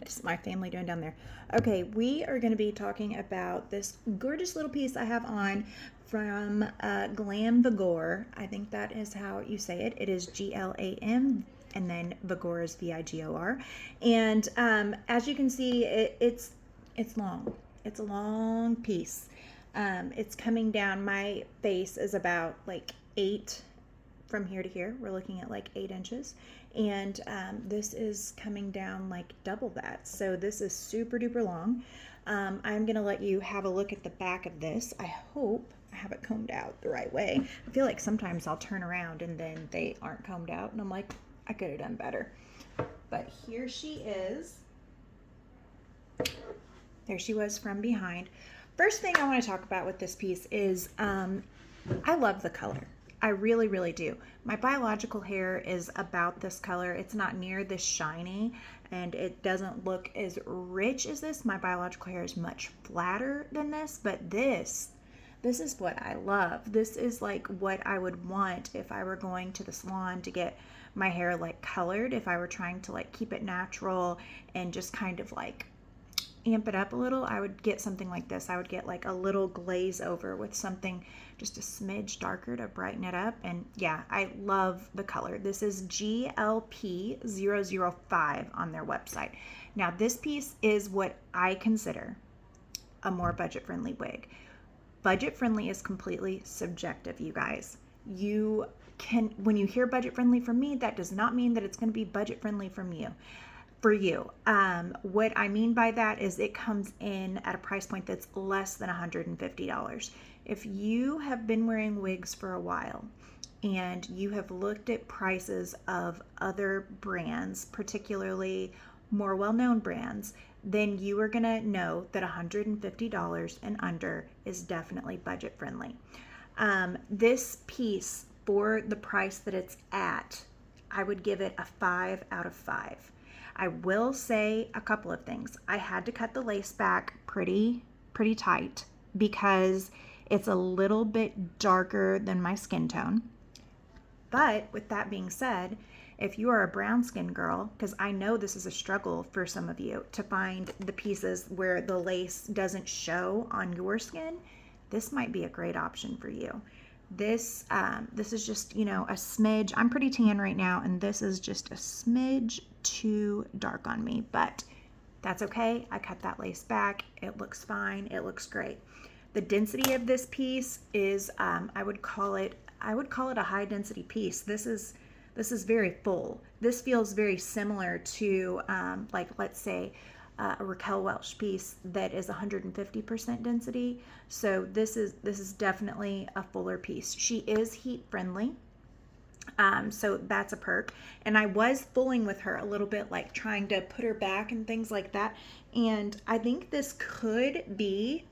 What is my family doing down there? Okay, we are going to be talking about this gorgeous little piece I have on from Glamvigor. I think that is how you say it. It is GLAM, and then Vigor is VIGOR. And as you can see, it's long. It's a long piece. It's coming down. My face is about like 8 from here to here. We're looking at like 8 inches. And this is coming down like double that. So this is super duper long. I'm going to let you have a look at the back of this. I hope I have it combed out the right way. I feel like sometimes I'll turn around and then they aren't combed out. And I'm like, I could have done better. But here she is. There she was from behind. First thing I want to talk about with this piece is I love the color. I really, really do. My biological hair is about this color. It's not near this shiny, and it doesn't look as rich as this. My biological hair is much flatter than this, but this is what I love. This is like what I would want if I were going to the salon to get my hair like colored, if I were trying to like keep it natural and just kind of like amp it up a little. I would get something like this. I would get like a little glaze over with something just a smidge darker to brighten it up. And yeah, I love the color. This is GLP005 on their website. Now this piece is what I consider a more budget-friendly wig. Budget-friendly is completely subjective, you guys. You can, when you hear budget-friendly from me, that does not mean that it's going to be budget-friendly from you. For you. What I mean by that is it comes in at a price point that's less than $150. If you have been wearing wigs for a while and you have looked at prices of other brands, particularly more well-known brands, then you are going to know that $150 and under is definitely budget friendly. This piece, for the price that it's at, I would give it a 5 out of 5. I will say a couple of things. I had to cut the lace back pretty tight because it's a little bit darker than my skin tone. But with that being said, if you are a brown skin girl, because I know this is a struggle for some of you to find the pieces where the lace doesn't show on your skin, this might be a great option for you. This is just, you know, a smidge. I'm pretty tan right now, and this is just a smidge too dark on me, but that's okay. I cut that lace back. It looks fine. It looks great. The density of this piece is, I would call it a high density piece. This is very full. This feels very similar to, like, let's say, a Raquel Welch piece that is 150% density. So this is definitely a fuller piece. She is heat friendly. So that's a perk. And I was fooling with her a little bit, like trying to put her back and things like that. And I think this could be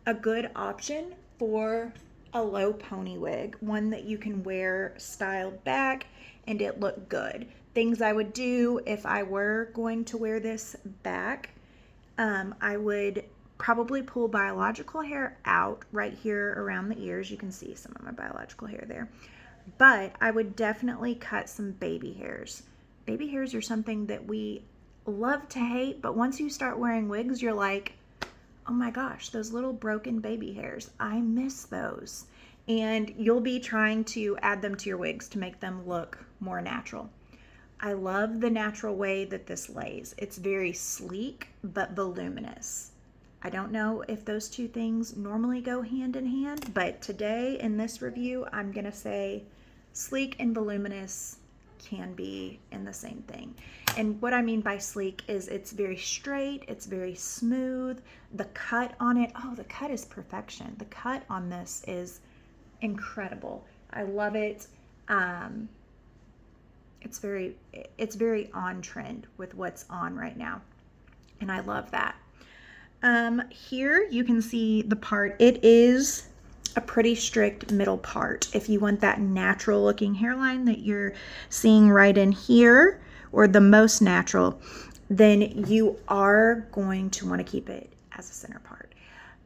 a good option for a low pony wig, one that you can wear styled back and it look good. Things I would do if I were going to wear this back, I would probably pull biological hair out right here around the ears. You can see some of my biological hair there. But I would definitely cut some baby hairs. Baby hairs are something that we love to hate, but once you start wearing wigs, you're like, oh my gosh, those little broken baby hairs, I miss those. And you'll be trying to add them to your wigs to make them look more natural. I love the natural way that this lays. It's very sleek, but voluminous. I don't know if those two things normally go hand in hand, but today in this review, I'm going to say sleek and voluminous can be in the same thing. And what I mean by sleek is it's very straight, it's very smooth. The cut on it, oh, the cut is perfection. The cut on this is incredible. I love it. It's very on trend with what's on right now. And I love that. Here you can see the part. It is a pretty strict middle part. If you want that natural looking hairline that you're seeing right in here, or the most natural, then you are going to want to keep it as a center part.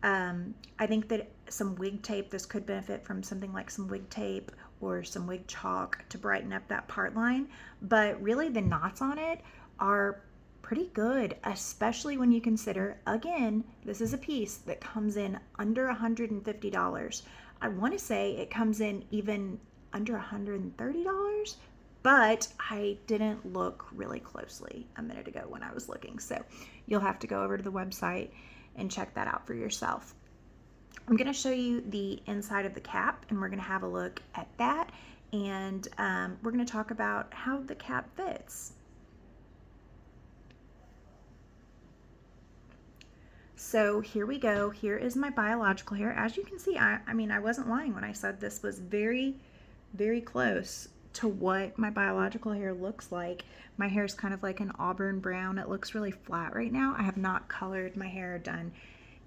I think that some wig tape, this could benefit from something like some wig tape or some wig chalk to brighten up that part line. But really the knots on it are pretty good, especially when you consider, again, this is a piece that comes in under $150. I want to say it comes in even under $130, but I didn't look really closely a minute ago when I was looking. So you'll have to go over to the website and check that out for yourself. I'm going to show you the inside of the cap, and we're going to have a look at that, and we're going to talk about how the cap fits. So here we go. Here is my biological hair. As you can see, I mean, I wasn't lying when I said this was very, very close to what my biological hair looks like. My hair is kind of like an auburn brown. It looks really flat right now. I have not colored my hair, done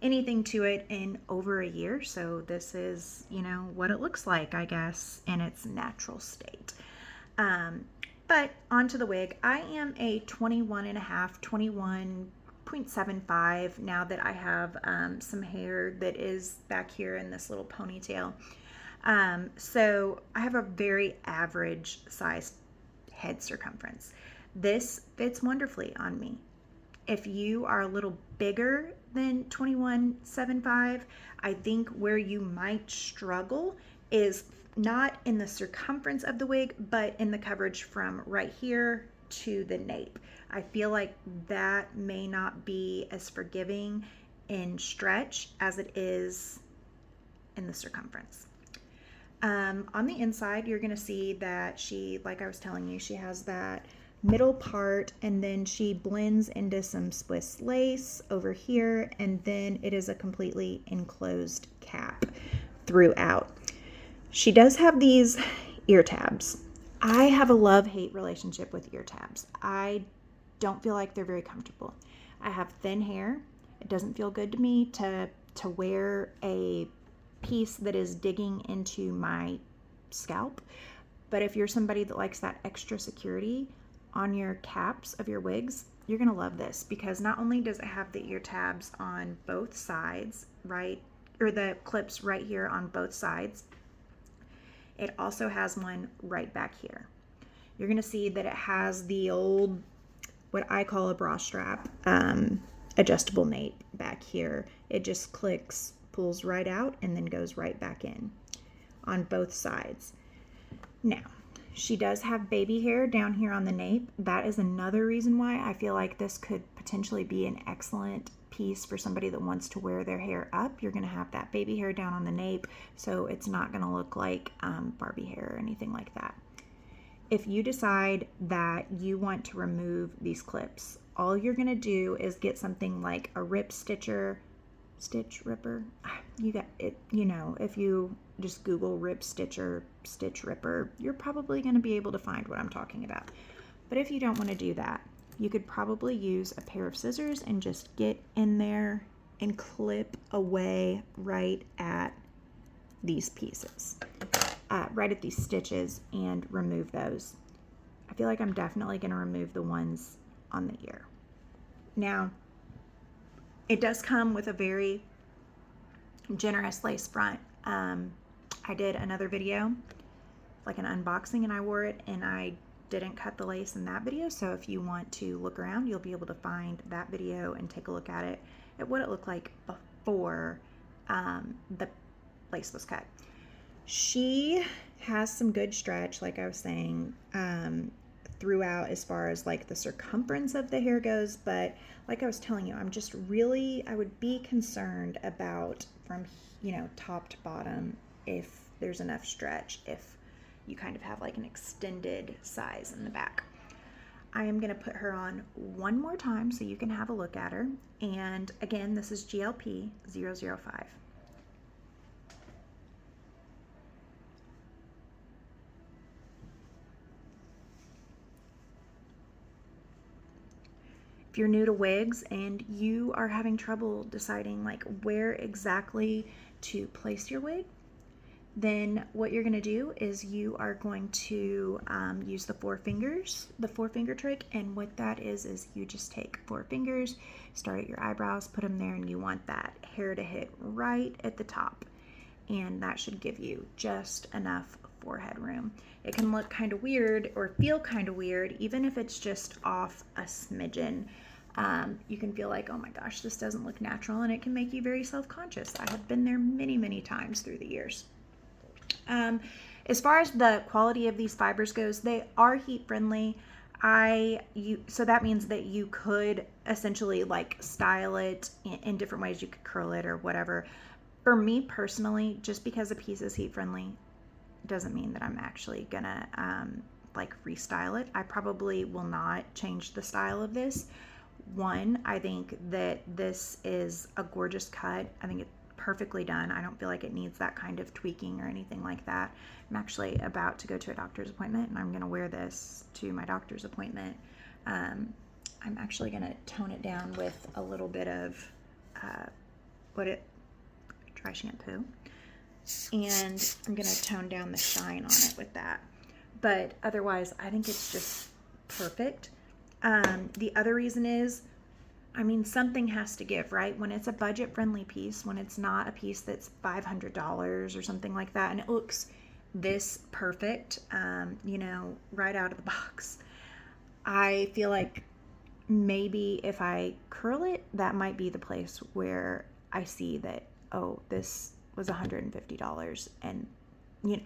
anything to it in over a year. So this is, you know, what it looks like, I guess, in its natural state. But onto the wig. I am a 21.5 now that I have some hair that is back here in this little ponytail. So I have a very average sized head circumference. This fits wonderfully on me. If you are a little bigger than 21.75, I think where you might struggle is not in the circumference of the wig, but in the coverage from right here to the nape. I feel like that may not be as forgiving in stretch as it is in the circumference. On the inside, you're going to see that she, like I was telling you, she has that middle part, and then she blends into some Swiss lace over here, and then it is a completely enclosed cap throughout. She does have these ear tabs. I have a love-hate relationship with ear tabs. I don't feel like they're very comfortable. I have thin hair. It doesn't feel good to me to wear a piece that is digging into my scalp. But if you're somebody that likes that extra security on your caps of your wigs, you're gonna love this, because not only does it have the ear tabs on both sides, right, or the clips right here on both sides, it also has one right back here. You're gonna see that it has the old, what I call a bra strap, adjustable nape back here. It just clicks, pulls right out, and then goes right back in on both sides. Now, she does have baby hair down here on the nape. That is another reason why I feel like this could potentially be an excellent piece for somebody that wants to wear their hair up. You're going to have that baby hair down on the nape, so it's not going to look like Barbie hair or anything like that. If you decide that you want to remove these clips, all you're going to do is get something like a stitch ripper. You got it, you know, if you just Google rip stitcher, stitch ripper, you're probably going to be able to find what I'm talking about. But if you don't want to do that, you could probably use a pair of scissors and just get in there and clip away right at these pieces, right at these stitches, and remove those. I feel like I'm definitely going to remove the ones on the ear. Now, it does come with a very generous lace front. I did another video, like an unboxing, and I wore it, and I didn't cut the lace in that video. So if you want to look around, you'll be able to find that video and take a look at it, at what it looked like before the lace was cut. She has some good stretch, like I was saying, throughout as far as like the circumference of the hair goes, but like I was telling you, I'm just really, I would be concerned about from, you know, top to bottom, if there's enough stretch, if you kind of have like an extended size in the back. I am going to put her on one more time so you can have a look at her. And again, this is GLP 005. If you're new to wigs and you are having trouble deciding like where exactly to place your wig, then what you're going to do is you are going to use the four finger trick. And what that is you just take 4 fingers, start at your eyebrows, put them there, and you want that hair to hit right at the top. And that should give you just enough forehead room. It can look kind of weird or feel kind of weird, even if it's just off a smidgen. You can feel like, oh my gosh, this doesn't look natural, and it can make you very self-conscious. I have been there many, many times through the years. As far as the quality of these fibers goes, they are heat friendly. So that means that you could essentially like style it in different ways. You could curl it or whatever. For me personally, just because a piece is heat friendly doesn't mean that I'm actually gonna like restyle it. I probably will not change the style of this. One, I think that this is a gorgeous cut. I think it's perfectly done. I don't feel like it needs that kind of tweaking or anything like that. I'm actually about to go to a doctor's appointment, and I'm going to wear this to my doctor's appointment. I'm actually going to tone it down with a little bit of dry shampoo, and I'm going to tone down the shine on it with that. But otherwise, I think it's just perfect. The other reason is, I mean, something has to give, right? When it's a budget-friendly piece, when it's not a piece that's $500 or something like that, and it looks this perfect, right out of the box, I feel like maybe if I curl it, that might be the place where I see that, oh, this was $150, and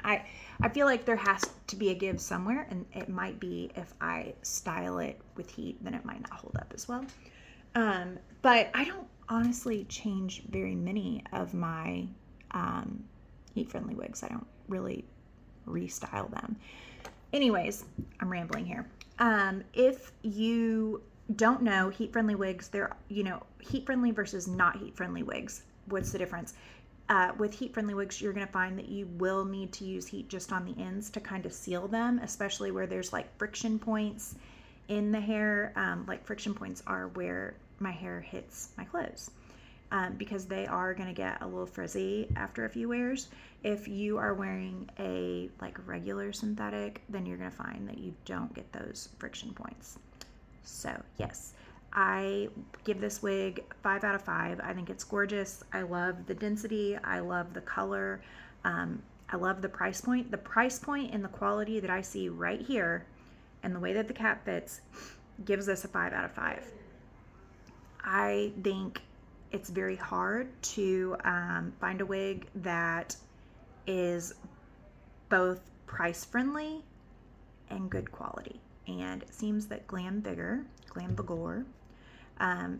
I feel like there has to be a give somewhere, and it might be if I style it with heat, then it might not hold up as well. But I don't honestly change very many of my heat-friendly wigs. I don't really restyle them. Anyways, I'm rambling here. If you don't know, heat-friendly wigs, they're, heat-friendly versus not heat-friendly wigs. What's the difference? With heat-friendly wigs, you're going to find that you will need to use heat just on the ends to kind of seal them, especially where there's like friction points in the hair. Like friction points are where my hair hits my clothes, because they are going to get a little frizzy after a few wears. If you are wearing a like regular synthetic, then you're going to find that you don't get those friction points. So yes, I give this wig 5 out of 5. I think it's gorgeous. I love the density. I love the color. I love the price point. The price point and the quality that I see right here and the way that the cap fits gives this a 5 out of 5. I think it's very hard to find a wig that is both price friendly and good quality. And it seems that Glamvigor,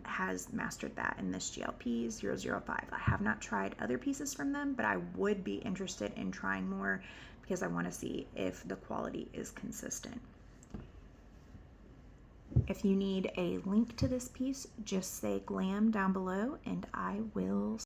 has mastered that in this GLP 005. I have not tried other pieces from them, but I would be interested in trying more because I want to see if the quality is consistent. If you need a link to this piece, just say GLAM down below and I will